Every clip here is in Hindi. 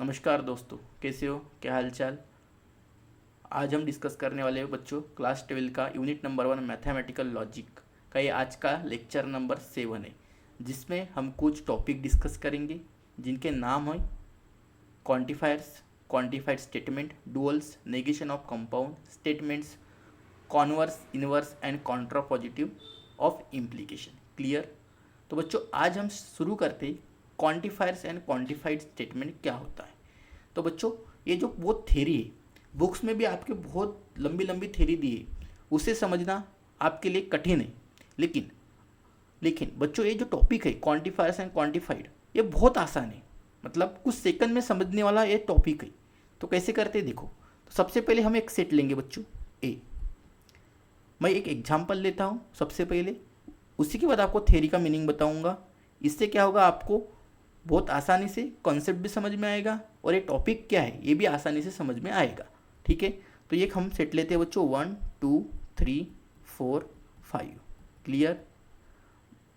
नमस्कार दोस्तों, कैसे हो? क्या हाल चाल? आज हम डिस्कस करने वाले हैं बच्चों क्लास 12 का यूनिट नंबर 1 मैथमेटिकल लॉजिक का। ये आज का लेक्चर नंबर 7 है, जिसमें हम कुछ टॉपिक डिस्कस करेंगे जिनके नाम हैं quantifiers, quantified statement, duals, negation of compound statements, converse, inverse and contrapositive of implication. Clear? तो बच्चों आज हम शुरू करते हैं क्वांटिफायर्स एंड क्वांटिफाइड स्टेटमेंट क्या होता है। तो बच्चों ये जो वो थ्योरी है, बुक्स में भी आपके बहुत लंबी लंबी थ्योरी दी है, उसे समझना आपके लिए कठिन है। लेकिन लेकिन बच्चों ये जो टॉपिक है क्वांटिफायर्स एंड क्वांटिफाइड, ये बहुत आसान है। मतलब कुछ सेकंड में समझने वाला ये टॉपिक है। तो कैसे करते हैं देखो। तो सबसे पहले हम एक सेट लेंगे बच्चों ए। मैं एक एग्जांपल लेता हूँ सबसे पहले, उसी के बाद आपको थ्योरी का मीनिंग बताऊंगा। इससे क्या होगा, आपको बहुत आसानी से कॉन्सेप्ट भी समझ में आएगा और ये टॉपिक क्या है ये भी आसानी से समझ में आएगा। ठीक है, तो ये हम सेट लेते हैं बच्चों 1 2 3 4 5। क्लियर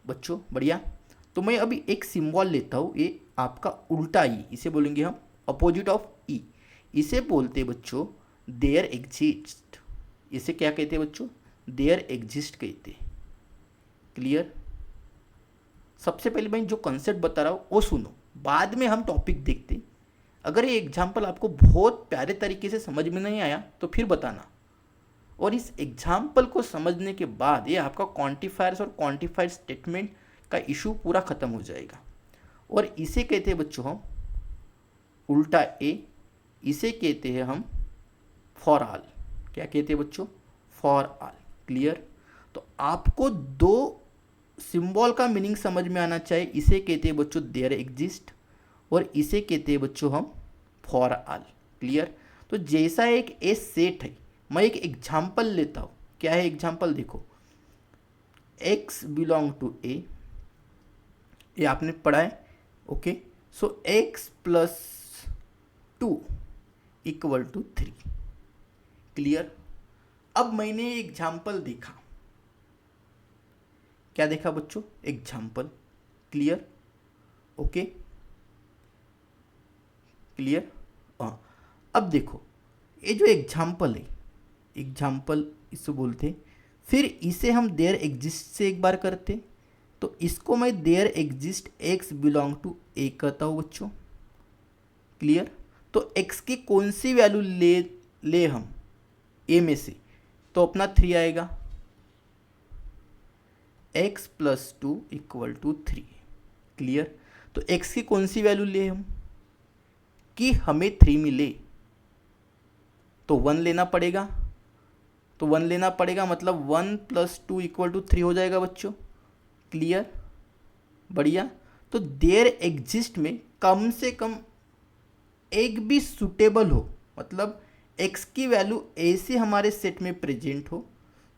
बच्चों? बढ़िया। तो मैं अभी एक सिंबल लेता हूँ, ये आपका उल्टा ई, इसे बोलेंगे हम अपोजिट ऑफ ई। इसे बोलते हैं बच्चों देयर एग्जिस्ट। इसे क्या कहते हैं बच्चों? देयर एग्जिस्ट कहते हैं। क्लियर? सबसे पहले मैं जो कॉन्सेप्ट बता रहा हूँ वो सुनो, बाद में हम टॉपिक देखते। अगर ये एग्जाम्पल आपको बहुत प्यारे तरीके से समझ में नहीं आया तो फिर बताना, और इस एग्जाम्पल को समझने के बाद ये आपका क्वांटिफायर्स और क्वांटिफाइड स्टेटमेंट का इशू पूरा खत्म हो जाएगा। और इसे कहते हैं बच्चों हम उल्टा ए, इसे कहते हैं हम फॉर ऑल। क्या कहते हैं बच्चों? For all. क्लियर? तो आपको दो सिंबल का मीनिंग समझ में आना चाहिए। इसे कहते हैं बच्चों देयर एग्जिस्ट और इसे कहते हैं बच्चों हम फॉर ऑल। क्लियर? तो जैसा एक ए सेट है, मैं एक एग्जांपल लेता हूँ। क्या है एग्जांपल? देखो, x बिलोंग टू ए, ये आपने पढ़ा है। Okay, so x plus 2 equal to 3। Clear? अब मैंने एग्जांपल देखा। क्या देखा बच्चों? एग्जाम्पल। क्लियर? Okay, clear? हाँ, अब देखो ये जो एग्जाम्पल है, एग्जाम्पल इसे बोलते हैं। फिर इसे हम देयर एग्जिस्ट से एक बार करते, तो इसको मैं there exist x belong to A कहता हूँ बच्चों। क्लियर? तो एक्स की कौन सी वैल्यू ले हम ए में से, तो अपना 3 आएगा। x plus 2 equal to 3। Clear? तो x की कौन सी वैल्यू ले हम कि हमें 3 मिले, तो 1 लेना पड़ेगा। तो 1 लेना पड़ेगा, मतलब 1 प्लस 2 इक्वल टू 3 हो जाएगा बच्चों। क्लियर? बढ़िया। तो देयर एग्जिस्ट में कम से कम एक भी सुटेबल हो, मतलब x की वैल्यू ऐसे हमारे सेट में प्रेजेंट हो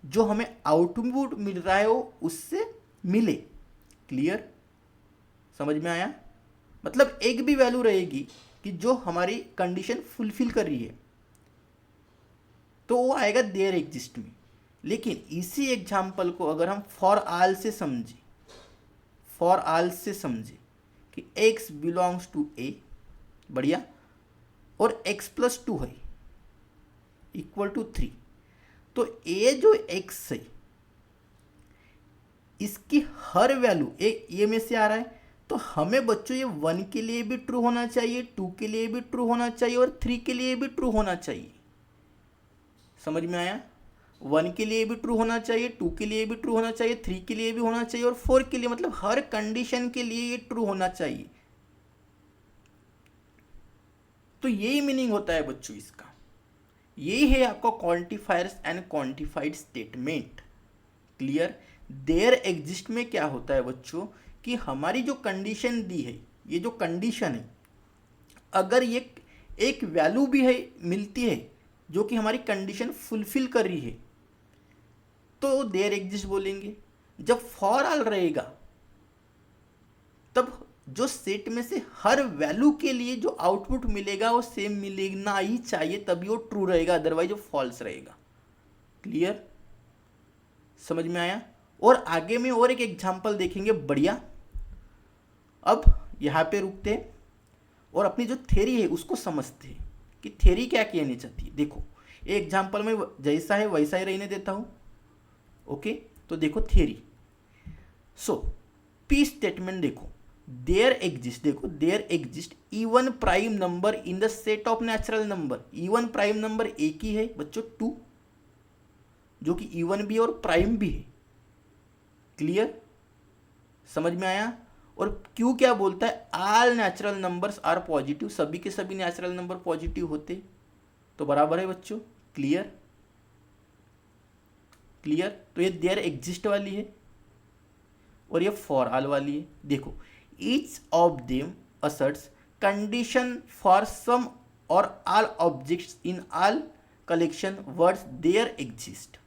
जो हमें आउटपुट मिल रहा है वो उससे मिले। क्लियर? समझ में आया? मतलब एक भी वैल्यू रहेगी कि जो हमारी कंडीशन फुलफिल कर रही है, तो वो आएगा देयर एग्जिस्ट में। लेकिन इसी एग्जाम्पल को अगर हम फॉर ऑल से समझे, फॉर ऑल से समझे कि x बिलोंग्स टू ए, बढ़िया, और x प्लस 2 है इक्वल टू 3, तो ए जो x है इसकी हर वैल्यू ए में से आ रहा है, तो हमें बच्चों ये 1 के लिए भी ट्रू होना चाहिए, 2 के लिए भी ट्रू होना चाहिए और 3 के लिए भी ट्रू होना चाहिए। समझ में आया? 1 के लिए भी ट्रू होना चाहिए, 2 के लिए भी ट्रू होना चाहिए, 3 के लिए भी होना चाहिए और 4 के लिए, मतलब हर कंडीशन के लिए ये ट्रू होना चाहिए। तो यही मीनिंग होता है बच्चों इसका। यही है आपका quantifiers and quantified statement. Clear? There exist में क्या होता है बच्चों कि हमारी जो कंडीशन दी है, ये जो कंडीशन है, अगर ये एक वैल्यू भी है मिलती है जो कि हमारी कंडीशन फुलफिल कर रही है, तो देयर एग्जिस्ट बोलेंगे। जब फॉर ऑल रहेगा तब जो सेट में से हर वैल्यू के लिए जो आउटपुट मिलेगा वो सेम मिलना ही चाहिए, तभी वो ट्रू रहेगा, अदरवाइज वो फॉल्स रहेगा। क्लियर? समझ में आया? और आगे में और एक एग्जांपल देखेंगे। बढ़िया। अब यहाँ पे रुकते हैं और अपनी जो थ्योरी है उसको समझते हैं कि थ्योरी क्या कहनी चाहती है। देखो एक एग्जाम्पल में जैसा है वैसा ही रहने देता हूँ। ओके, तो देखो थ्योरी। सो पी स्टेटमेंट देखो, देयर एग्जिस्ट, देखो there exist even prime number in the set of natural number. Even prime number एक ही है बच्चों, 2, जो कि इवन भी है और प्राइम भी है। क्लियर, समझ में आया। और क्यू क्या बोलता है, all natural numbers are positive, सभी के सभी नेचुरल नंबर पॉजिटिव होते, तो बराबर है बच्चों। Clear, clear. तो ये देयर एग्जिस्ट वाली है और ये फॉर ऑल वाली है। देखो each of them asserts condition for some और all objects in all collection words there exist.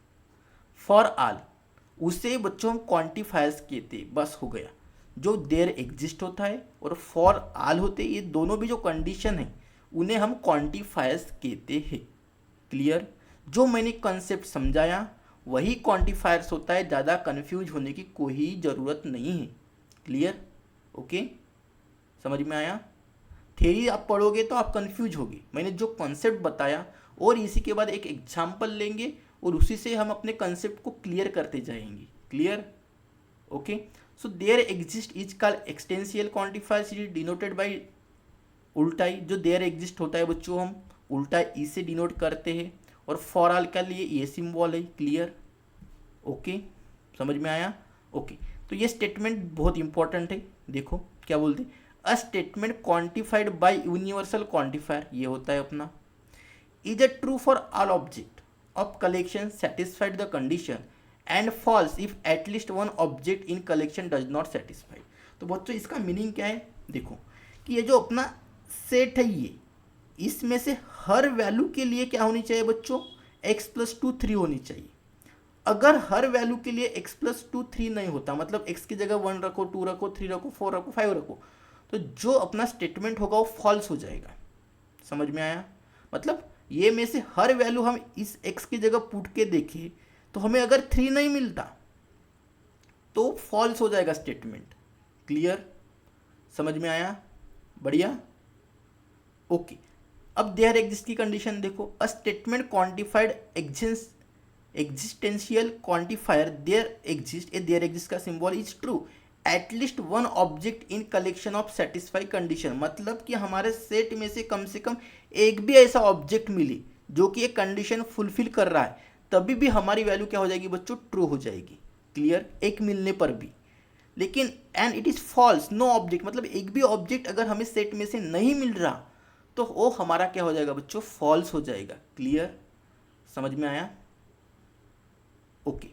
For all उसे बच्चों हम क्वांटिफायर्स कहते, बस हो गया। जो देयर एग्जिस्ट होता है और फॉर ऑल होते, ये दोनों भी जो कंडीशन है उन्हें हम क्वांटिफायर्स कहते हैं। क्लियर, जो मैंने कंसेप्ट समझाया वही क्वांटिफायर्स होता है, ज़्यादा कंफ्यूज होने की कोई ज़रूरत नहीं है। क्लियर, ओके, समझ में आया। थ्योरी आप पढ़ोगे तो आप कंफ्यूज होगे, मैंने जो कॉन्सेप्ट बताया और इसी के बाद एक एग्जाम्पल लेंगे और उसी से हम अपने कंसेप्ट को क्लियर करते जाएंगे। Clear, okay. So there exist is called existential quantifiers, is denoted by उल्टा ई। जो देयर एग्जिस्ट होता है बच्चों हम उल्टा ई से डिनोट करते हैं और फॉर ऑल के लिए ये सिंबल है। क्लियर, ओके, समझ में आया। ओके, तो ये स्टेटमेंट बहुत इंपॉर्टेंट है। देखो क्या बोलते हैं, a statement quantified by universal quantifier, ये होता है अपना, is a true for all object of collection satisfied the condition and false if at least one object in collection does not satisfied. तो बच्चों इसका मीनिंग क्या है, देखो कि ये जो अपना सेट है ये, इसमें से हर वैल्यू के लिए क्या होनी चाहिए बच्चों, x+2 3 होनी चाहिए। अगर हर वैल्यू के लिए x+2 3 नहीं होता, मतलब x की जगह 1 रखो, 2 रखो, 3 रखो, 4 रखो, 5 रखो, तो जो अपना स्टेटमेंट होगा वो फॉल्स हो जाएगा। समझ में आया। मतलब ये में से हर वैल्यू हम इस x की जगह पुट के देखें तो हमें अगर 3 नहीं मिलता तो फॉल्स हो जाएगा स्टेटमेंट। क्लियर, समझ में आया, बढ़िया, ओके। अब देयर एग्जिस्ट की कंडीशन देखो, a statement quantified existential quantifier there exist, a there exist का symbol is true at least one object in collection of satisfy condition. मतलब कि हमारे सेट में से कम एक भी ऐसा ऑब्जेक्ट मिले जो कि एक कंडीशन फुलफिल कर रहा है, तभी भी हमारी वैल्यू क्या हो जाएगी बच्चों, ट्रू हो जाएगी। क्लियर, एक मिलने पर भी। लेकिन and it is false no object, मतलब एक भी ऑब्जेक्ट अगर हमें सेट में से नहीं मिल रहा तो वो हमारा क्या हो जाएगा बच्चों, फॉल्स हो जाएगा। क्लियर, समझ में आया, ओके।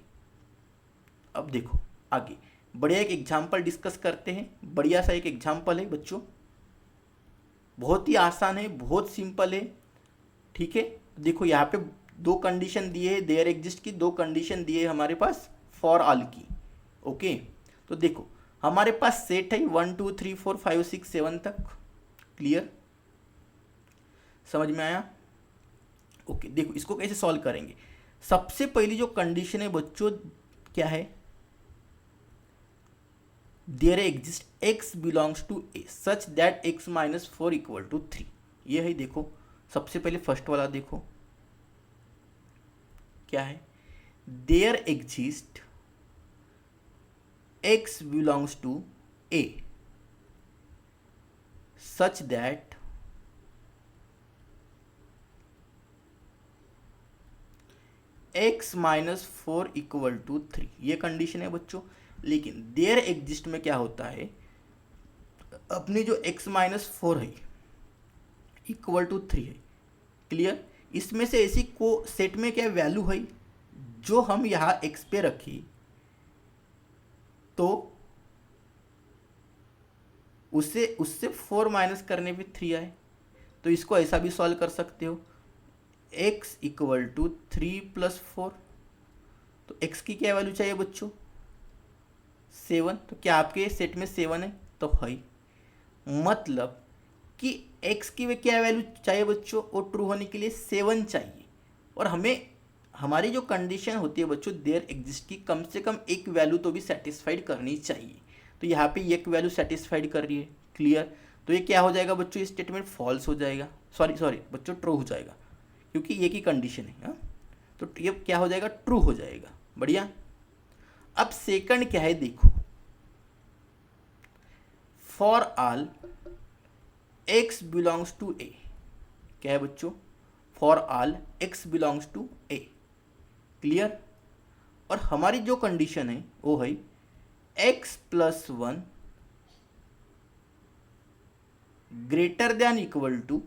अब देखो आगे बढ़िया एक एग्जाम्पल डिस्कस करते हैं। बढ़िया सा एक एग्जाम्पल है बच्चों, बहुत ही आसान है, बहुत सिंपल है। ठीक है, देखो यहाँ पे 2 कंडीशन दिए है, देयर एग्जिस्ट की 2 कंडीशन दिए है हमारे पास फॉर ऑल की। ओके, तो देखो हमारे पास सेट है 1 2 3 4 5 6 7 तक। क्लियर, समझ में आया, ओके। देखो इसको कैसे सॉल्व करेंगे। सबसे पहली जो कंडीशन है बच्चों क्या है, there exist x belongs to a such that x - 4 = 3। ये है, देखो सबसे पहले फर्स्ट वाला देखो क्या है, there exist x belongs to a such that x - 4 = 3। ये कंडीशन है बच्चों। लेकिन देयर एग्जिस्ट में क्या होता है, अपनी जो x - 4 है = 3 है। क्लियर, इसमें से ऐसी को सेट में क्या वैल्यू है जो हम यहाँ x पे रखी तो उससे 4 माइनस करने पे 3 आए। तो इसको ऐसा भी सॉल्व कर सकते हो, x = 3 + 4। तो x की क्या वैल्यू चाहिए बच्चों, 7। तो क्या आपके सेट में 7 है, तो है। मतलब कि x की वे क्या वैल्यू चाहिए बच्चों, वो ट्रू होने के लिए 7 चाहिए। और हमें हमारी जो कंडीशन होती है बच्चों देयर एग्जिस्ट की, कम से कम एक वैल्यू तो भी सेटिस्फाइड करनी चाहिए। तो यहाँ पे एक वैल्यू सेटिस्फाइड कर रही है। क्लियर, तो ये क्या हो जाएगा बच्चों, ये स्टेटमेंट फॉल्स हो जाएगा, सॉरी बच्चों ट्रू हो जाएगा, क्योंकि ये की कंडीशन है। हाँ, तो ये क्या हो जाएगा, ट्रू हो जाएगा। बढ़िया। अब सेकंड क्या है देखो, for all x belongs to a, क्या है बच्चों, for all x belongs to a। Clear. और हमारी जो कंडीशन है वो है x plus 1 greater than equal to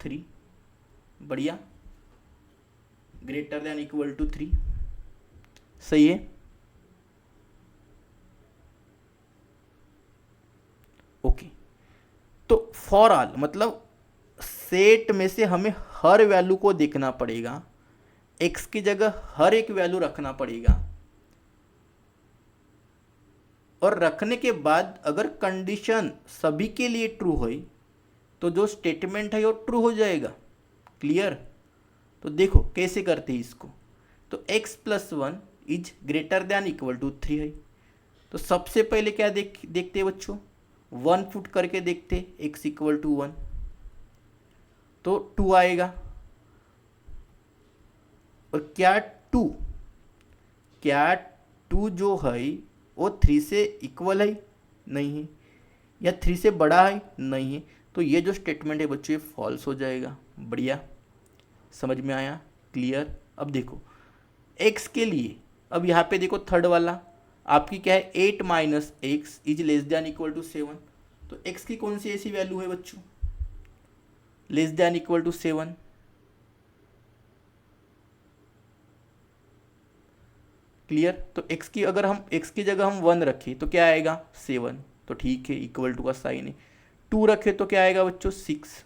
3। बढ़िया, ग्रेटर देन इक्वल टू 3, सही है। ओके, तो फॉर ऑल मतलब सेट में से हमें हर वैल्यू को देखना पड़ेगा, x की जगह हर एक वैल्यू रखना पड़ेगा, और रखने के बाद अगर कंडीशन सभी के लिए ट्रू हो तो जो स्टेटमेंट है वो ट्रू हो जाएगा। क्लियर। तो देखो कैसे करते हैं इसको, तो x plus 1 is greater than equal to 3 है, तो सबसे पहले क्या देखते हैं बच्चों, 1 पुट करके देखते, x इक्वल टू 1, तो 2 आएगा। और क्या 2 जो है वो 3 से इक्वल है, नहीं है, या 3 से बड़ा है, नहीं है, तो ये जो स्टेटमेंट है बच्चों ये फॉल्स हो जाएगा। बढ़िया, समझ में आया। क्लियर। अब देखो x के लिए, अब यहाँ पे देखो थर्ड वाला आपकी क्या है, 8 minus x is less than equal to 7, तो x की कौन सी ऐसी वैल्यू है बच्चों, less than equal to 7। Clear. तो x की अगर हम x की जगह हम 1 रखें तो क्या आएगा 7, तो ठीक है, इक्वल टू का साइन है। 2 रखे तो क्या आएगा बच्चों 6,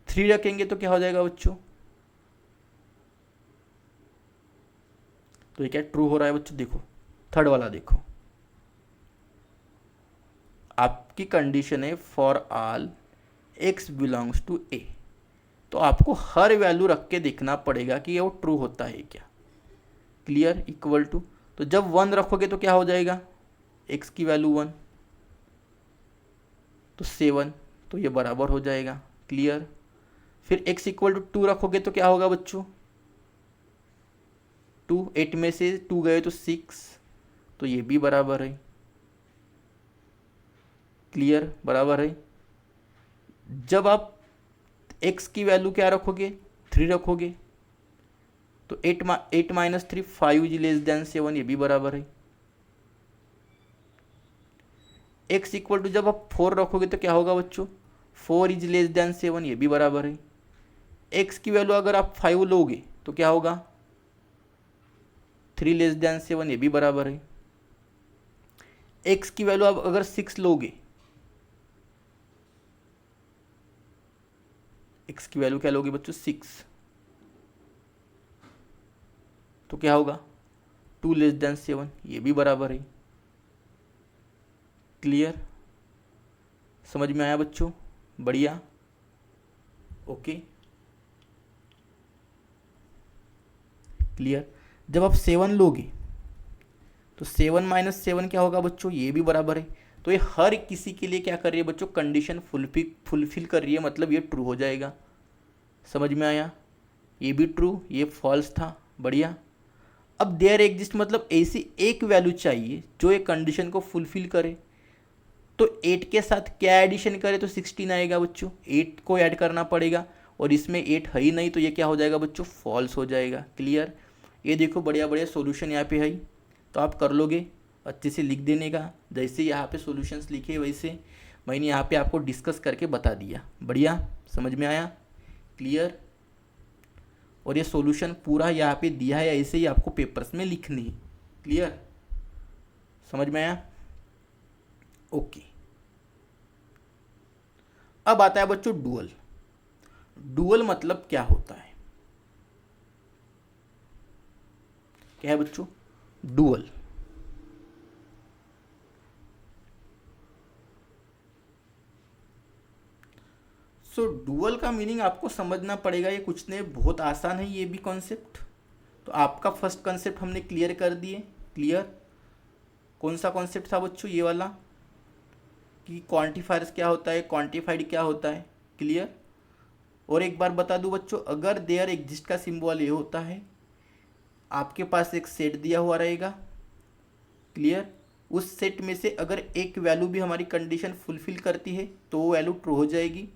3 रखेंगे तो क्या हो जाएगा बच्चों, तो ये क्या ट्रू हो रहा है बच्चों। देखो थर्ड वाला देखो, आपकी कंडीशन है for all x belongs to a, तो आपको हर वैल्यू रख के देखना पड़ेगा कि ये वो ट्रू होता है क्या। क्लियर। इक्वल टू, तो जब 1 रखोगे तो क्या हो जाएगा, x की वैल्यू 1 तो 7, तो ये बराबर हो जाएगा। क्लियर। फिर x इक्वल टू 2 रखोगे तो क्या होगा बच्चों, 2, 8 में से 2 गए तो 6, तो ये भी बराबर है। क्लियर, बराबर है। जब आप x की वैल्यू क्या रखोगे, 3 रखोगे, तो 8 माइनस 3 5 इज लेस देन 7, ये भी बराबर है। x इक्वल टू जब आप 4 रखोगे तो क्या होगा बच्चों, 4 इज लेस देन 7, ये भी बराबर है। x की वैल्यू अगर आप 5 लोगे तो क्या होगा, 3 लेस देन 7, ये भी बराबर है। x की वैल्यू आप अगर 6 लोगे, x की वैल्यू क्या लोगे बच्चों 6, तो क्या होगा 2 लेस देन 7, ये भी बराबर है। क्लियर, समझ में आया बच्चों। बढ़िया। Okay, clear. जब आप 7 लोगे तो 7 माइनस 7 क्या होगा बच्चों, ये भी बराबर है। तो ये हर किसी के लिए क्या कर रही है बच्चों, कंडीशन फुलफिल कर रही है, मतलब ये ट्रू हो जाएगा। समझ में आया। ये भी ट्रू, ये फॉल्स था। बढ़िया। अब देयर एग्जिस्ट मतलब ऐसी एक वैल्यू चाहिए जो ये कंडीशन को फुलफिल करे, तो 8 के साथ क्या एडिशन करे तो 16 आएगा बच्चों, 8 को ऐड करना पड़ेगा, और इसमें 8 है ही नहीं, तो ये क्या हो जाएगा बच्चों, फॉल्स हो जाएगा। क्लियर। ये देखो बढ़िया बढ़िया सॉल्यूशन यहाँ पे है, तो आप कर लोगे अच्छे से लिख देने का, जैसे यहाँ पे सॉल्यूशंस लिखे वैसे मैंने यहाँ पे आपको डिस्कस करके बता दिया। बढ़िया, समझ में आया। क्लियर। और ये सॉल्यूशन पूरा यहाँ पे दिया है, ऐसे ही आपको पेपर्स में लिखनी है। क्लियर, समझ में आया। ओके, अब आता है बच्चों डुअल। डुअल मतलब क्या होता है, क्या है बच्चों डुअल। सो डुअल का मीनिंग आपको समझना पड़ेगा, ये कुछ नहीं, बहुत आसान है ये भी कॉन्सेप्ट। तो आपका फर्स्ट कॉन्सेप्ट हमने क्लियर कर दिए। क्लियर, कौन सा कॉन्सेप्ट था बच्चों, ये वाला, कि क्वांटिफायर्स क्या होता है, क्वांटिफाइड क्या होता है। क्लियर। और एक बार बता दूं बच्चों, अगर देयर एग्जिस्ट का सिंबल ये होता है, आपके पास एक सेट दिया हुआ रहेगा। क्लियर। उस सेट में से अगर एक वैल्यू भी हमारी कंडीशन फुलफिल करती है तो वो वैल्यू ट्रू हो जाएगी।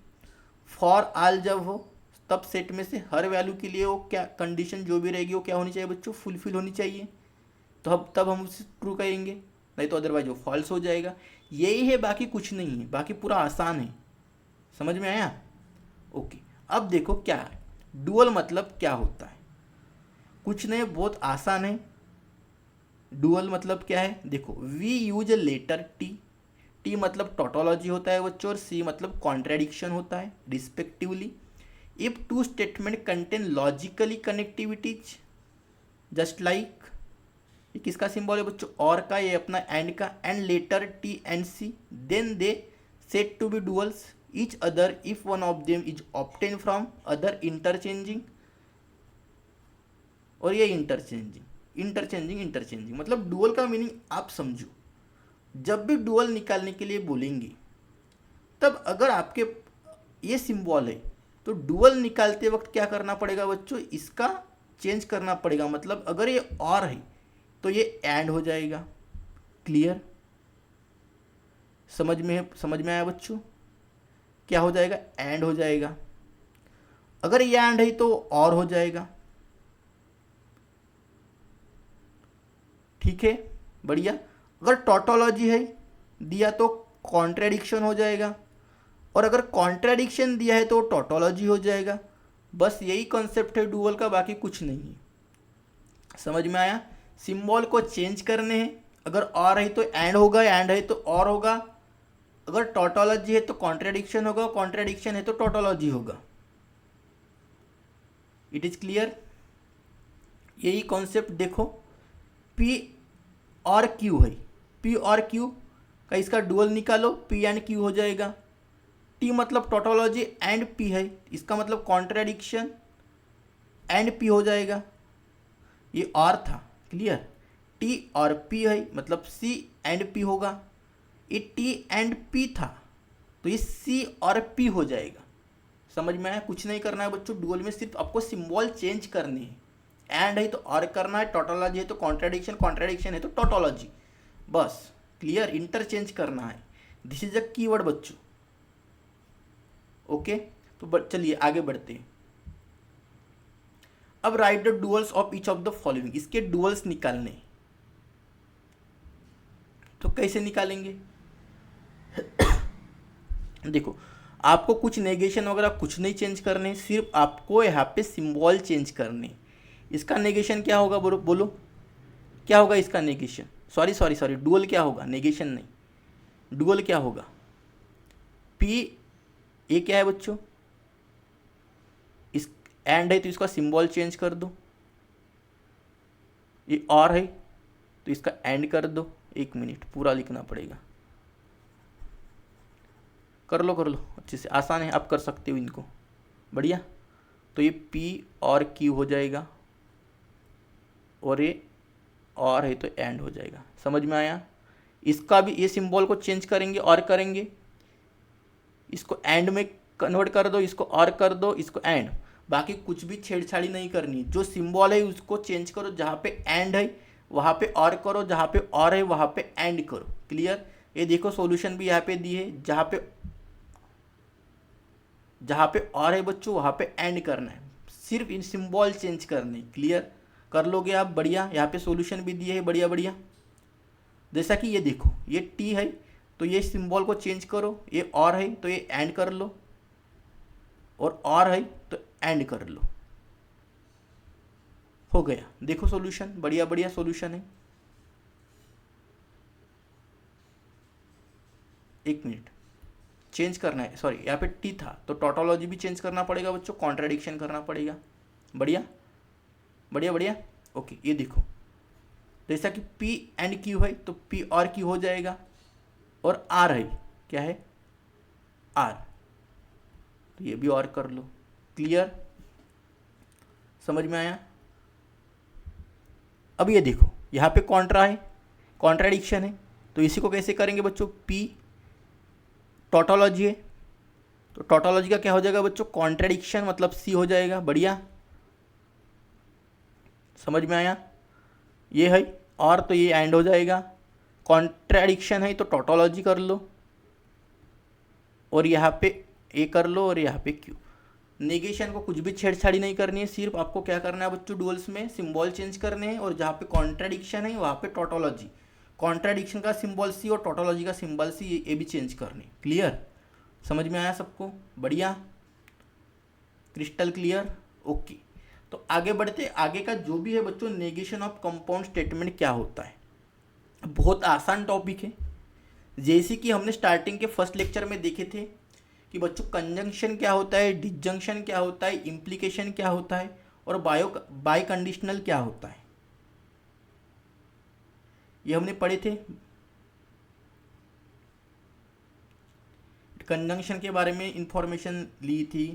फॉर ऑल जब हो तब सेट में से हर वैल्यू के लिए वो क्या कंडीशन जो भी रहेगी वो क्या होनी चाहिए बच्चों, फुलफिल होनी चाहिए। तो अब तब हम उसे ट्रू कहेंगे, नहीं तो अदरवाइज वो फॉल्स हो जाएगा। यही है, बाकी कुछ नहीं है, बाकी पूरा आसान है। समझ में आया? ओके। अब देखो क्या है डुअल मतलब क्या होता है। कुछ नहीं, बहुत आसान है। डुअल मतलब क्या है, देखो we use letter T. T मतलब टोटोलॉजी होता है बच्चों, और सी मतलब कॉन्ट्रेडिक्शन होता है respectively. If two statement contain logically connectivities just like, ये किसका सिंबल है बच्चों, और का, ये अपना एंड का, and letter T and C, then they set to be duals each other if one of them is obtained from other interchanging। और ये इंटरचेंजिंग मतलब डुअल का मीनिंग आप समझो। जब भी डुअल निकालने के लिए बोलेंगे तब अगर आपके ये सिंबल है तो डुअल निकालते वक्त क्या करना पड़ेगा बच्चों, इसका चेंज करना पड़ेगा। मतलब अगर ये और है तो ये एंड हो जाएगा। क्लियर। समझ में आया बच्चों? क्या हो जाएगा, एंड हो जाएगा। अगर ये एंड है तो और हो जाएगा। ठीक है, बढ़िया। अगर टोटोलॉजी है दिया तो कॉन्ट्रेडिक्शन हो जाएगा, और अगर कॉन्ट्रेडिक्शन दिया है तो टोटोलॉजी हो जाएगा। बस यही कॉन्सेप्ट है डुअल का, बाकी कुछ नहीं है। समझ में आया? सिंबल को चेंज करने हैं, अगर और है तो एंड होगा, एंड है तो और होगा। अगर टोटोलॉजी है तो कॉन्ट्रेडिक्शन होगा, कॉन्ट्रेडिक्शन है तो टोटोलॉजी होगा। It is clear? यही कॉन्सेप्ट देखो, पी और क्यू है, पी और क्यू का इसका डुअल निकालो, पी एंड क्यू हो जाएगा। टी मतलब टोटोलॉजी एंड पी है, इसका मतलब कॉन्ट्रेडिक्शन एंड पी हो जाएगा। ये और था। क्लियर। टी और पी है मतलब सी एंड पी होगा। ये टी एंड पी था तो ये सी और पी हो जाएगा। समझ में आया? कुछ नहीं करना है बच्चों डुअल में, सिर्फ आपको सिंबल चेंज करनी है। एंड है तो और करना है, टोटोलॉजी है तो कॉन्ट्रेडिक्शन, कॉन्ट्रेडिक्शन है तो टोटोलॉजी। बस क्लियर, इंटरचेंज करना है। दिस इज अ कीवर्ड बच्चों। ओके, तो चलिए आगे बढ़ते हैं। अब right the duels of each of the following, इसके डुअल्स निकालने। तो कैसे निकालेंगे? देखो, आपको कुछ नेगेशन वगैरह कुछ नहीं चेंज करने, सिर्फ आपको यहाँ पे सिंबल चेंज करने। इसका नेगेशन क्या होगा बोलो, क्या होगा इसका नेगेशन? सॉरी, डुअल क्या होगा, नेगेशन नहीं। डुअल क्या होगा? पी, ये क्या है बच्चों, इस एंड है तो इसका सिंबल चेंज कर दो। ये और है तो इसका एंड कर दो। एक मिनट, पूरा लिखना पड़ेगा। कर लो अच्छे से, आसान है, आप कर सकते हो इनको। बढ़िया। तो ये P और Q हो जाएगा, और ये और है तो एंड हो जाएगा। समझ में आया? इसका भी ये सिंबल को चेंज करेंगे और करेंगे, इसको एंड में कन्वर्ट कर दो, इसको और कर दो, इसको एंड। बाकी कुछ भी छेड़छाड़ी नहीं करनी। जो सिंबल है उसको चेंज करो, जहाँ पे एंड है वहाँ पे और करो, जहाँ पे और है वहाँ पे एंड करो। क्लियर। ये देखो सॉल्यूशन भी यहाँ पे दी है, जहाँ पे और है बच्चों वहाँ पे एंड करना है, सिर्फ इन सिंबल चेंज करने। क्लियर कर लोगे आप? बढ़िया। यहाँ पे सॉल्यूशन भी दिए है, बढ़िया। जैसा कि ये देखो, ये टी है तो ये सिंबल को चेंज करो, ये और है तो ये एंड कर लो, और है तो एंड कर लो। हो गया। देखो सॉल्यूशन, बढ़िया सॉल्यूशन है। एक मिनट, चेंज करना है, सॉरी यहाँ पे टी था तो टोटोलॉजी भी चेंज करना पड़ेगा बच्चों, कॉन्ट्रेडिक्शन करना पड़ेगा। बढ़िया। ओके, ये देखो जैसा कि P एंड Q है तो P और Q हो जाएगा, और R है, क्या है, R, तो ये भी और कर लो। क्लियर। समझ में आया? अब ये देखो यहाँ पे कॉन्ट्रा है, कॉन्ट्राडिक्शन है, तो इसी को कैसे करेंगे बच्चों? P टोटोलॉजी है, तो टोटोलॉजी का क्या हो जाएगा बच्चों, कॉन्ट्रेडिक्शन, मतलब सी हो जाएगा। बढ़िया, समझ में आया, ये है, और तो ये एंड हो जाएगा। कॉन्ट्रेडिक्शन है तो टोटोलॉजी कर लो, और यहाँ पे ए कर लो, और यहाँ पे क्यू। नेगेशन को कुछ भी छेड़छाड़ी नहीं करनी है, सिर्फ आपको क्या करना है बच्चों, डुअल्स में सिंबल चेंज करने हैं, और जहाँ पे कॉन्ट्राडिक्शन है वहाँ पे टोटोलॉजी, कॉन्ट्राडिक्शन का सिंबल सी और टोटोलॉजी का सिंबल सी, ये भी चेंज करने। क्लियर, समझ में आया सबको, बढ़िया, क्रिस्टल क्लियर, ओके। तो आगे बढ़ते, आगे का जो भी है बच्चों, नेगेशन ऑफ कंपाउंड स्टेटमेंट क्या होता है, बहुत आसान टॉपिक है। जैसे कि हमने स्टार्टिंग के फर्स्ट लेक्चर में देखे थे कि बच्चों कंजंक्शन क्या होता है, डिसजंक्शन क्या होता है, इम्प्लीकेशन क्या होता है, और बाय कंडीशनल क्या होता है, ये हमने पढ़े थे। कंजंक्शन के बारे में इंफॉर्मेशन ली थी,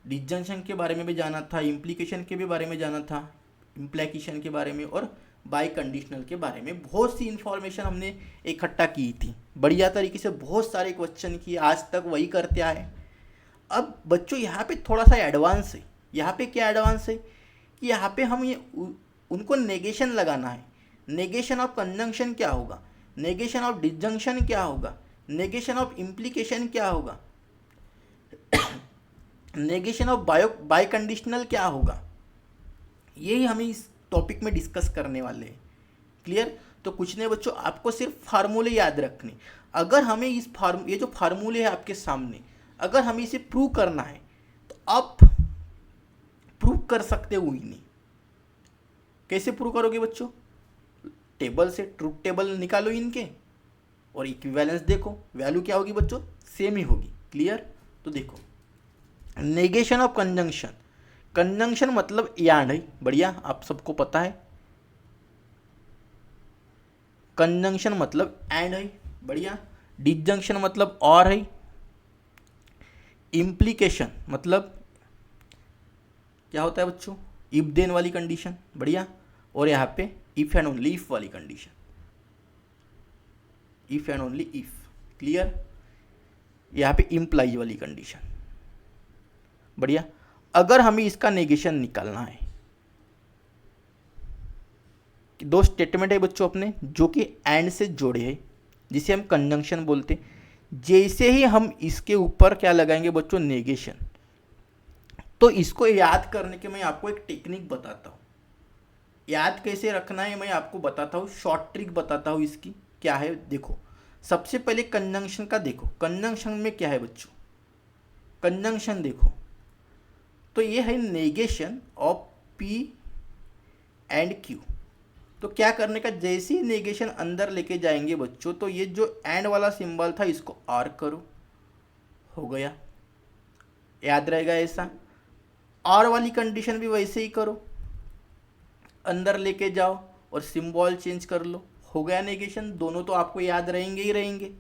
डिसजंक्शन के बारे में भी जाना था, इम्प्लीकेशन के भी बारे में जाना था, इम्प्लीकेशन के बारे में, और बाय कंडीशनल के बारे में बहुत सी इंफॉर्मेशन हमने इकट्ठा की थी। बढ़िया तरीके से बहुत सारे क्वेश्चन किए, आज तक वही करते आए। अब बच्चों यहाँ पे थोड़ा सा एडवांस है। यहाँ पे क्या एडवांस है कि यहाँ पे हम ये उनको नेगेशन लगाना है। नेगेशन ऑफ कंजंक्शन क्या होगा, नेगेशन ऑफ डिसजंक्शन क्या होगा, नेगेशन ऑफ इम्प्लीकेशन क्या होगा, नेगेशन ऑफ बाय कंडीशनल क्या होगा, यही हमें इस टॉपिक में डिस्कस करने वाले हैं। क्लियर, तो कुछ नहीं बच्चों, आपको सिर्फ फार्मूले याद रखने। अगर हमें ये जो फार्मूले है आपके सामने, अगर हमें इसे प्रूव करना है तो आप प्रूव कर सकते हो ही नहीं। कैसे प्रूव करोगे बच्चों, टेबल से ट्रूथ टेबल निकालो इनके, और इक्विवेलेंस देखो, वैल्यू क्या होगी बच्चों, सेम ही होगी। क्लियर, तो देखो, नेगेशन ऑफ कंजंक्शन, कंजंक्शन मतलब याड है, बढ़िया, आप सबको पता है। कंजंक्शन मतलब एंड है, बढ़िया। डिसजंक्शन मतलब और है। इम्प्लीकेशन मतलब क्या होता है बच्चों, इफ देन वाली कंडीशन, बढ़िया। और यहाँ पे इफ एंड ओनली इफ वाली condition, if and only if. Clear, यहाँ पे इम्प्लाई वाली कंडीशन, बढ़िया। अगर हमें इसका नेगेशन निकालना है, दो स्टेटमेंट है बच्चों अपने जो कि एंड से जोड़े हैं, जिसे हम कंजंक्शन बोलते हैं। जैसे ही हम इसके ऊपर क्या लगाएंगे बच्चों, नेगेशन, तो इसको याद करने के मैं आपको एक टेक्निक बताता हूँ। याद कैसे रखना है मैं आपको बताता हूँ, शॉर्ट ट्रिक बताता हूँ इसकी। क्या है देखो, सबसे पहले कंजंक्शन का देखो, कंजंक्शन में क्या है बच्चों, कंजंक्शन देखो तो ये है negation of P and Q. तो क्या करने का, जैसे ही नेगेशन अंदर लेके जाएंगे बच्चों, तो ये जो एंड वाला सिंबल था इसको आर करो, हो गया, याद रहेगा ऐसा। और वाली कंडीशन भी वैसे ही करो, अंदर लेके जाओ और सिंबल चेंज कर लो, हो गया नेगेशन। दोनों तो आपको याद रहेंगे ही रहेंगे।